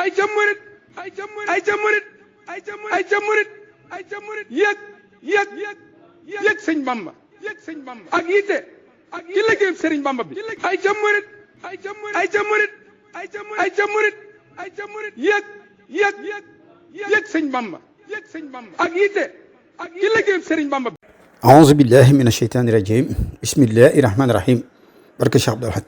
ay ca murit ay ca murit ay ca murit ay ca murit ay ca murit ay ca murit yëg sëñ Bamba ak yitte ci liggéey sëriñ Bamba bi ay ca murit ay ca murit ay ca murit ay ca murit ay ca murit ay ca murit yëg sëñ Bamba ak yitte ci liggéey sëriñ Bamba bi. aouzu billahi min asheytaani rajim bismillahi rahmaani rahim barke Cheikh Abdoul Ahad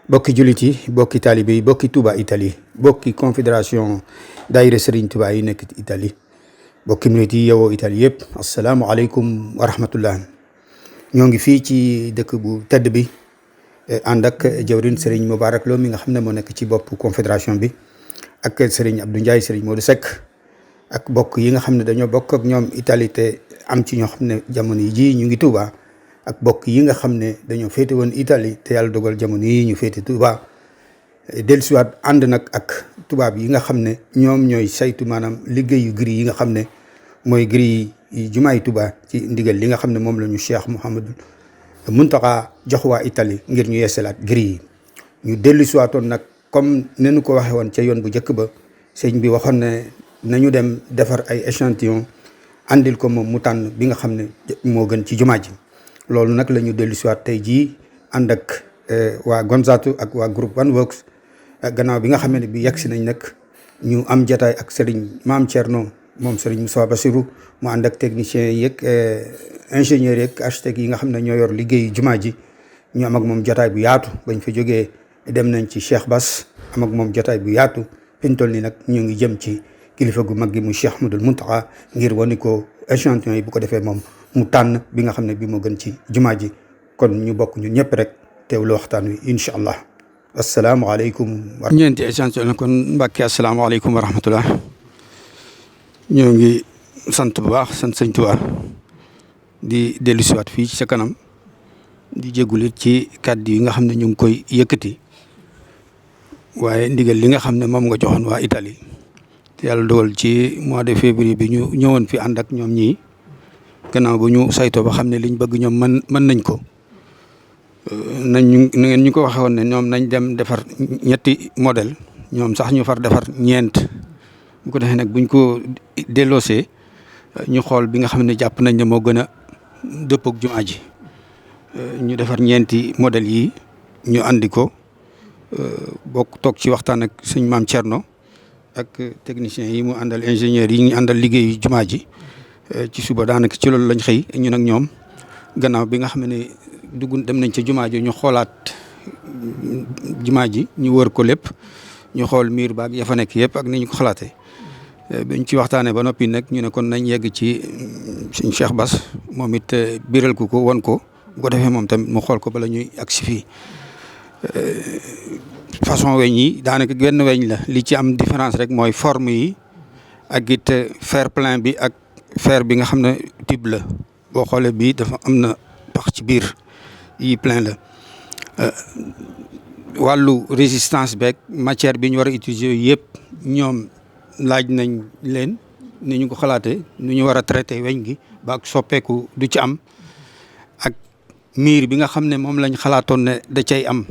bokki jullit yi bokki taalibe yi bokki Touba Italie bokki confédération daayira Serigne Touba yi nekk Italie bokki murit yi yowoo Italie yëpp asalaamualeykum wa rahmatullah. ñoo ngi fii ci dëkk bu tedd bi ànd ak jawrin Serigne Moubarak Lo mi nga xam ne moo nekk ci bopp confédération bi ak Serigne Abdou Ndiaye Serigne Modou Seck ak bokk yi nga xam ne dañoo bokk ak ñoom Italie te am ci ñoo xam ne jamono yi ji ñu ngi Touba ak bokk yi nga xam ne dañoo féete woon Italie te yàlla dogal jamono yi ñu féete Touba dellusiwaat ànd nag ak tubaab yi nga xam ne ñoom ñooy saytu maanaam liggéeyu gris yi nga xam ne mooy gris yi jumaay Touba ci ndigal li nga xam ne moom la ñu Cheikh Mouhamadou Mountakha jox waa Italie ngir ñu yeesalaat gris yi ñu dellusiwaatoon nag comme ne ñu ko waxee woon ca yoon bu njëkk ba sëñ bi waxoon ne nañu dem defar ay échantillon andil ko moom mu tànn bi nga xam ne moo gën ci jumaa ji loolu nag la ñu dellusiwaat tey jii ànd ak waa Gonzato ak waa groupe One Works gannaaw bi nga xam ne bi yegg si nañ nag ñu am jataay ak Serigne Maam Thierno moom Serigne Moussa Bassirou mu ànd ak techniciens yeeg ingénieurs yeeg architectes yi nga xam ne ñoo yor liggéeyu jumaa ji ñu am ak moom jataay bu yaatu bañ fa jógee dem nañ ci Cheikh Bass am ak moom jataay bu yaatu fi ñu toll nii nag ñu ngi jëm ci kilifa gu mag gi mu Cheikh Ahmadoul Mountakha ngir wane ko échantillon yi bu ko defee moom mu tànn bi nga xam ne bi moo gën ci jumaa ji kon ñu bokk ñun ñëpp rek teewlu waxtaan wi incha allah asalaamaaleykum. ñeenti échantillon kon Mbàkke asalaamaaleykum wa rahmatullah. ñoo ngi sant bu baax sant sëñ Tuubaa di dellusiwaat fii ci sa kanam di jégalu ci kàddu yi nga xam ne ñu ngi koy yëkkati waaye ndigal li nga xam ne moom nga joxoon waa Italie te yàlla dogal ci mois de février bi ñu ñëwoon fi ànd ak ñoom ñii gannaaw bu ñu saytoo ba xam ne liñ bëgg ñoom mën nañ ko nañ ngeen ñu ko waxee woon ne ñoom nañ dem defar ñetti modèle ñoom sax ñu far defar ñeent bu ko defee nag buñ ko delloosee ñu xool bi nga xam ne jàpp nañ ne moo gën a dëppook jumaa ji ñu defar ñeenti modèle yi ñu andi ko bokk toog ci waxtaan ak sëñ Maam Thierno ak techniciens yi mu àndal ingénieurs yi ñu àndal liggéeyu jumaa ji ci suba daanaka ci loolu lañ xëy ñun ak ñoom gannaaw bi nga xam ne dugg dem nañ ca jumaa ji ñu xoolaat jumaa ji ñu wër ko lépp ñu xool miir baag ya fa nekk yëpp ak ni ñu ko xalaatee biñ ci waxtaanee ba noppi nag ñu ne kon nañ yegg ci suñ Cheikh Bass moom it biral ko won ko bu ko defee moom tamit mu xool ko bala ñuy agsi fii façon weñ yi daanaka genn weñ la li ci am différence rek mooy forme yi ak it fer plein bi ak fer bi nga xam ne tube la boo xoolee bii dafa am na pax ci biir yi plein la wàllu résistance beeg matière bi ñu war a utiliser yooyu yëpp ñoom laaj nañ leen ni ñu ko xalaatee nu ñu war a traité weñ gi ba ak soppeeku du ci am ak miir bi nga xam ne moom lañ xalaatoon ne da cay am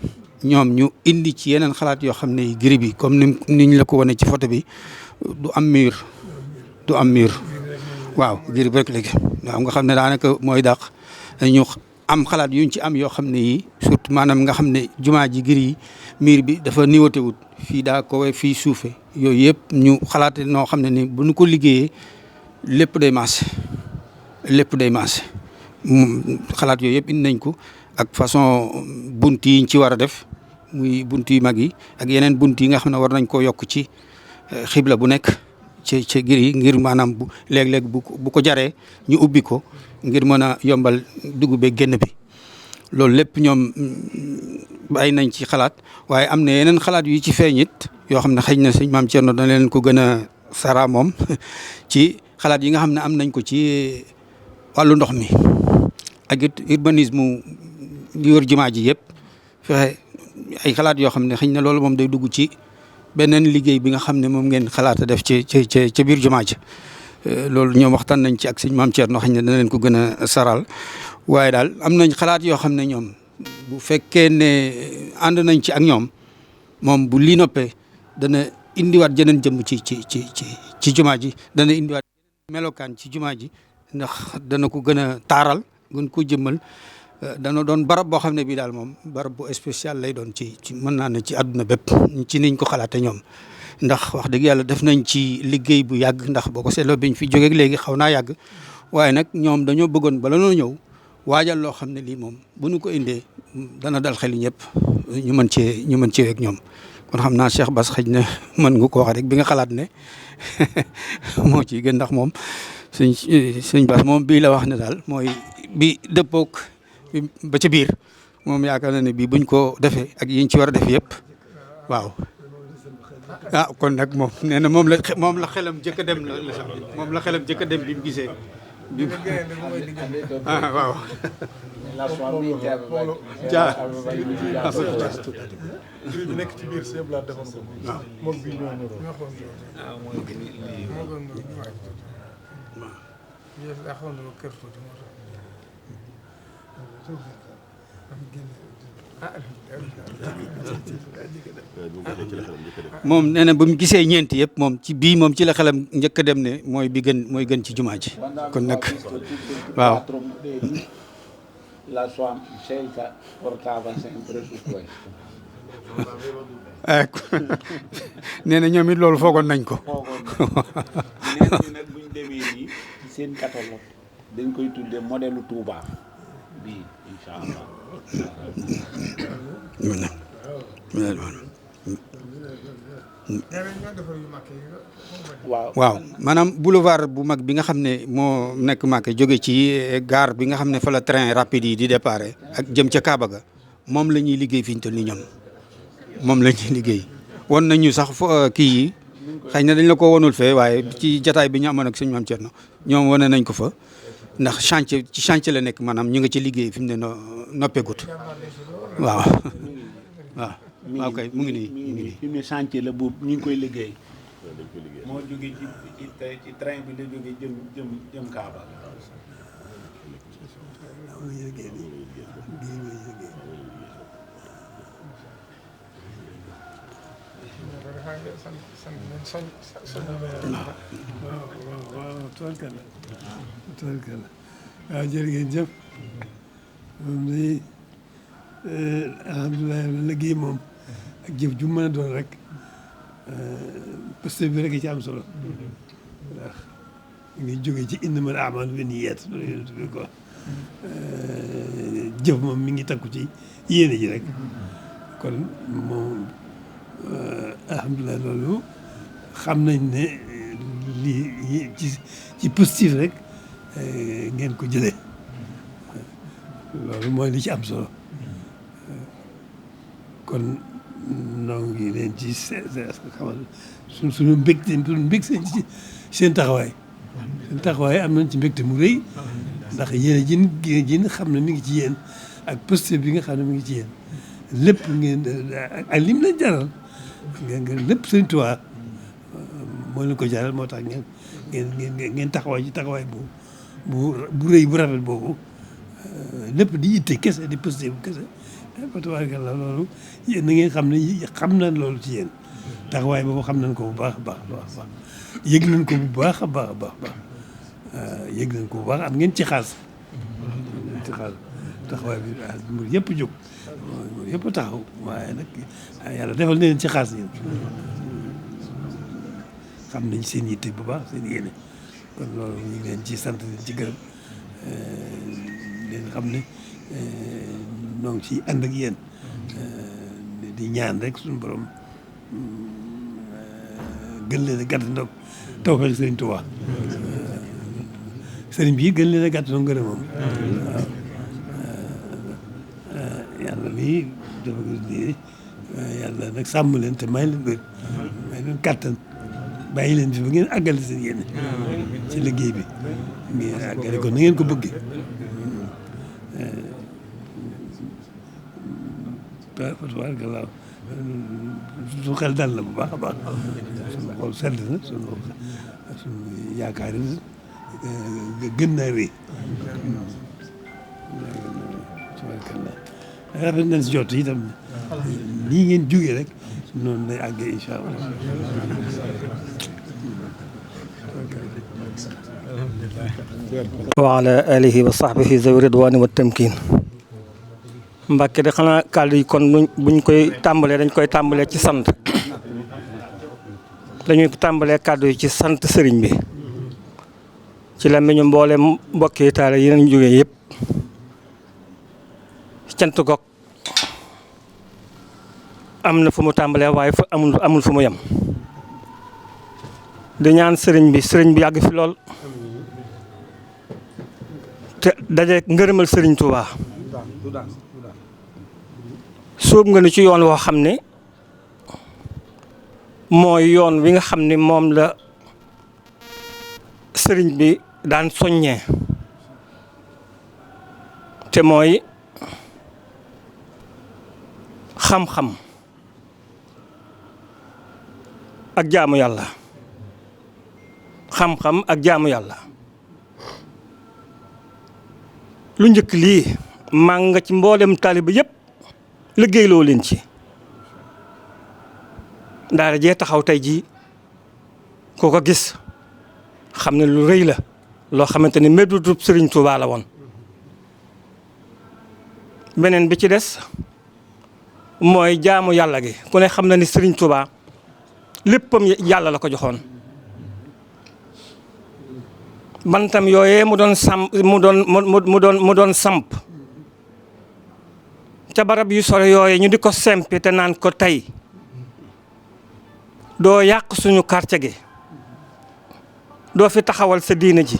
ñoom ñu indi ci yeneen xalaat yoo xam ne gris bi comme ni ñu la ko wane ci photo bi du am mur waaw gris bi rek léegi waaw nga xam ne daanaka mooy dàq ñu am xalaat yuñ ci am yoo xam ne yi surtout maanaam nga xam ne jumaa ji gris yi mur bi dafa niwate wut fii daa kowe fii suufe yooyu yëpp ñu xalaate noo xam ne ni bu ñu ko liggéeyee lépp day maase xalaat yooyu yëpp indi nañ ko ak façon bunt yi ñu ci war a def muy bunt yu mag yi ak yeneen bunt yi nga xam ne war nañ koo yokk ci xibla bu nekk ci gris yi ngir maanaam bu léeg-léeg bu ko jaree ñu ubbi ko ngir mën a yombal dugub beeg génn bi loolu lépp ñoom bàyyi nañ ci xalaat waaye am na yeneen xalaat yu ci feeñ it yoo xam ne xëy na sëñ Maam Thierno dana leen ko gën a sara moom ci xalaat yi nga xam ne am nañ ko ci wàllu ndox mi ak it urbanisme li wër jumaa ji yëpp fexe ay xalaat yoo xam ne xëy na loolu moom day dugg ci beneen liggéey bi nga xam ne moom ngeen xalaat a def ci biir jumaa ji loolu ñoom waxtaan nañ ci ak sëñ Maam Thierno xëy na dana leen ko gën a saral waaye daal am nañ xalaat yoo xam ne ñoom bu fekkee ne ànd nañ ci ak ñoom moom bu lii noppee dana indiwaat jeneen jëmm ci jumaa ji dana indiwaat melokaan ci jumaa ji ndax dana ko gën a taaral gën ko jëmmal dana doon barab boo xam ne bii daal moom barab bu spécial lay doon ci mën naa ne ci àdduna bépp ci niñ ko xalaate ñoom ndax wax dëgg yàlla def nañ ci liggéey bu yàgg ndax boo ko seetloo biñ fi jógeeg léegi xaw naa yàgg waaye nag ñoom dañoo bëggoon bala noo ñëw waajal loo xam ne lii moom bu ñu ko indee dana dal xel ñëpp ñu mën cee ak ñoom kon xam naa Cheikh Bass xëj na mën nga ko wax rek bi nga xalaat ne moo ciy gën ndax moom sëñ Bass moom bii la wax ne daal mooy bi dëppook ba ca biir moom yaakaar na ne bii buñ ko defee ak yiñ ci war a def yëpp waaw kon nag moom nee na moom la xelam jëkk a dem moom la xelam jëkk a dem bi mu gisee waaw bi nekk ci biir sëñ Blas defoon ko moom bii ñoo moom nee na ba mu gisee ñeenti yëpp moom ci bii moom ci la xelam njëkk a dem ne mooy mooy gën ci jumaa ji kon nag waaw la sua scelta portava sempre su questo. nee na ñoom it loolu foogoon nañ ko. nee nag bu ñu demee nii ci seen catalogue dañ koy tuddee modèle Touba bii incha allah. waaw maanaam boulevard bu mag bi nga xam ne moo nekk Màkka jóge ci gare bi nga xam ne fa la train rapide yi di déparé ak jëm ca Kaaba ga moom la ñuy liggéey fi ñu toll nii ñoom moom la ñuy liggéey won nañu sax kii yi xëy na dañ la ko wonul fee waaye ci jataay bi ñu amoon ak suñu maam Thierno ñoom wane nañ ko fa ndax chantier la nekk maanaam ñu nga ci liggéey fi mu ne noppeegut waaw waaw kay mu ngi nii fi mu ne chantier la boobu ñu ngi koy liggéey moo jóge ci train bi la jóge jëm Kaaba waaw jërë ngeen jëf moom day alhamdulilah liggéey moom ak jëf ju mën a doon rek posté bi rek ci am solo ndax ngi jóge ci innamal a'maalu binniyaat loolu ko jëf moom mi ngi takku ci yéene ji rek kon moom alhamdulilah loolu xam nañ ne lii ci positif rek ngeen ko jëlee loolu mooy li ci am solo kon noo ngi leen ci xamal suñu mbégte seen taxawaay am nañ ci mbégte mu rëy ndax yéen jin xam ne mi ngi ci yéen ak positif bi nga xam ne mi ngi ci yéen lépp ngeen ak lim leen jaral ngeen lépp Sëriñ Tuubaa moo leen ko jaral moo tax ngeen taxawaay ci taxawaay bu rëy bu rafet boobu lépp di itte kese di positif kese fa tabaarkalla loolu yéen na ngeen xam ne xam nañ loolu ci yéen taxawaay boobu xam nañ ko bu baax a baax yëg nañ ko bu baax a baax yëg nañ ko bu baax am ngeen ci xaas taxawaay bi mbir yëpp jóg mbir yëpp taxaw waaye nag yàlla defal na leen ci xaas yéen xam nañ seen yitte bu baax seen yéene kon loolu ñu ngi leen ci sant leen ci gërëm leen xam ne noo ngi ci ànd ak yéen di ñaan rek suñu borom gën leen a gàtt ndoog tawfeex Sëriñ Tuubaa sëriñ bi gën leen a gàtt ndoog ngërëmam waaw yàlla mi dafa gis yàlla nag sàmm leen te may leen wér may leen kàttan bàyyi leen fi ba ngeen àggale seen yéene ci liggéey bi ngeen àggale ko na ngeen ko bëggee tabaarkalla suñu xel dal na bu baax a baax suñu xol sedd na suñu yaakaar yi gën naa rëy tabaarkalla rafet nañ si jot itam nii ngeen jógee rek noonu lay àggee incha allah. wa ala alihi wa sahbihi zawi ridwani wa tamkin. Mbàkke de xanaa kàddu yi kon buñ koy tàmbalee dañ koy tàmbalee ci sant dañuy tàmbalee kàddu yi ci sant sëriñ bi ci la meñu mboole mbokki taale yi nañ jógee yëpp cant gog am na fu mu tàmbalee waaye fa amul fu mu yem di ñaan sëriñ bi yàgg fi lool te daje ngërëmal sëriñ Touba sóob nga ni ci yoon woo xam ne mooy yoon wi nga xam ne moom la sëriñ bi daan soññee te mooy xam-xam ak jaamu yàlla xam-xam ak jaamu yàlla lu njëkk lii maa nga ci mboolem taaliba yëpp liggéeyloo leen ci daara jee taxaw tey jii koo ko gis xam ne lu rëy la loo xamante ni médutub Sëriñ Tuubaa la woon beneen bi ci des mooy jaamu yàlla gi ku ne xam na ni Sëriñ Tuubaa léppam yàlla la ko joxoon bantam yooyee mu doon samp ca barab yu sore yooye ñu di ko sempi te naan ko tey doo yàq suñu quartier gi doo fi taxawal sa diina ji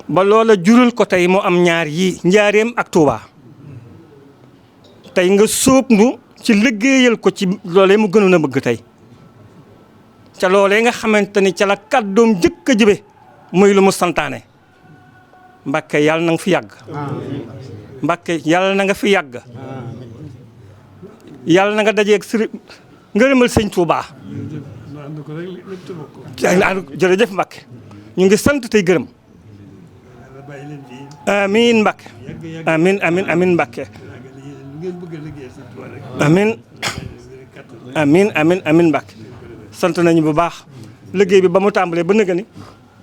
ba loola jural ko tey mu am ñaar yii njaareem ak Touba tey nga sóob nu ci liggéeyal ko ci loolee mu gënoon a bëgg tey ca loolee nga xamante ni ca la kàddoom jëkk a jëbe muy lu mu santaane Mbàkke yàlla na nga fi yàgg Mbàkke yàlla na nga fi yàgg yàlla na nga dajeeg ngërëmal sëñ Touba jërëjëf Mbàkke ñu ngi sant tey gërëm amiin Mbàkke amiin Mbàkke amiin Mbàkke sant nañu bu baax liggéey bi ba mu tàmbalee ba nëgë ni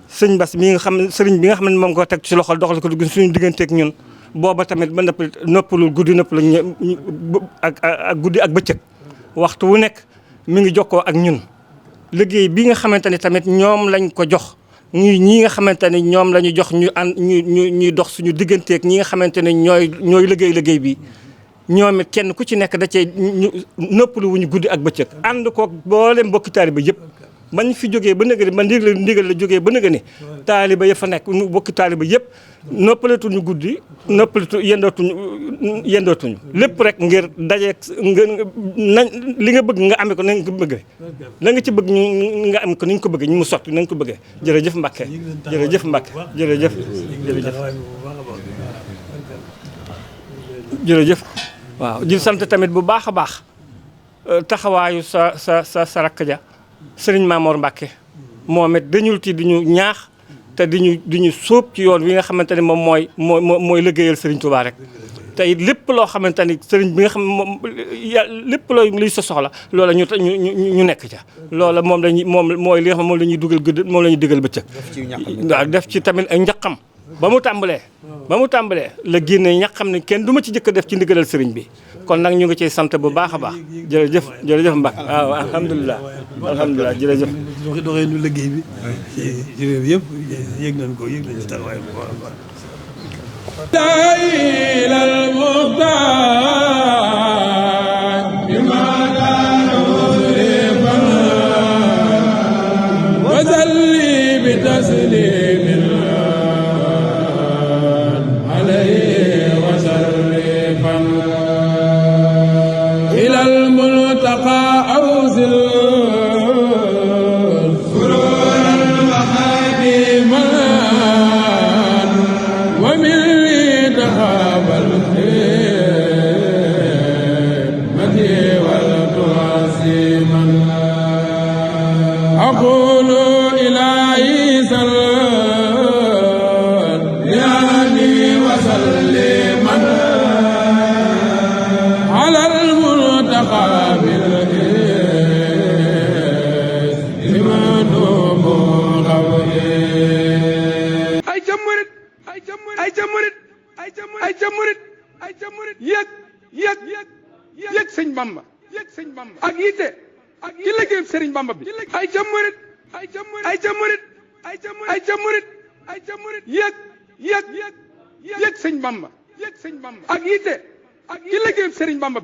sëñ Bass mi nga xam ne sëriñ bi nga xam ne moom ko teg ci loxol doxal ko suñu digganteeg ñun booba tamit ba noppalul guddi noppalul ak guddi ak bëccëg waxtu wu nekk mi ngi jokkoo ak ñun liggéey bi nga xamante ni tamit ñoom lañ ko jox ñi nga xamante ni ñoom la ñu jox ñuy dox suñu digganteeg ñi nga xamante ne ñooy liggéey bi ñoom it kenn ku ci nekk da cee noppalu wuñu guddi ak bëccëg ànd koog boolem mbokki taaliba yëpp bañ fi jógee ba nëgë ni ba ndigal la jógee ba nëgë ni taaliba ya fa nekk mbokki taaliba yëpp noppalatuñu guddi yendootuñu lépp rek ngir dajeeg li nga bëgg nga amee ko na nga ko bëggee la nga ci bëgg nga am ko ni nga ko bëggee ñu mu sotti na nga ko bëggee jërëjëf Mbàkke jërëjëf Mbàkke jërëjëf waaw di sant tamit bu baax a baax taxawaayu sa rakk ja sëriñ Maamoor Mbàkke moom it dañul ti di ñu ñaax te di ñu sóob ci yoon wi nga xamante ne moom mooy liggéeyal sëriñ Touba rek te it lépp loo xamante ni sëriñ bi nga xam moom lépp luy sa soxla loola ñu nekk ca loola moom mooy li nga xam moom la ñuy dugal guddi moom la ñuy digal bëccëg waaw def ci tamit ay njaqam ba mu tàmbalee la génne ñaqam ne kenn du ma ci jëkk def ci ndigalal sëriñ bi kon nag ñu ngi ciy sant bu baax a baax jërëjëf Mbacke waaw alhamdulilah jërëjëf doxee nu liggéey bi ci réew yëpp yëg nañ ci taxawaay bu baax a baax على المنتهى murit ay ca murit ay ca murit ay ca murit ay ca murit ay ca murit yëg sëñ Bamba ak yitte ci liggéeyub sëriñ Bamba bi ay ca murit ay ca murit ay ca murit ay ca murit ay ca murit ay ca murit yëg sëñ Bamba ak yitte ci liggéeyub sëriñ Bamba bi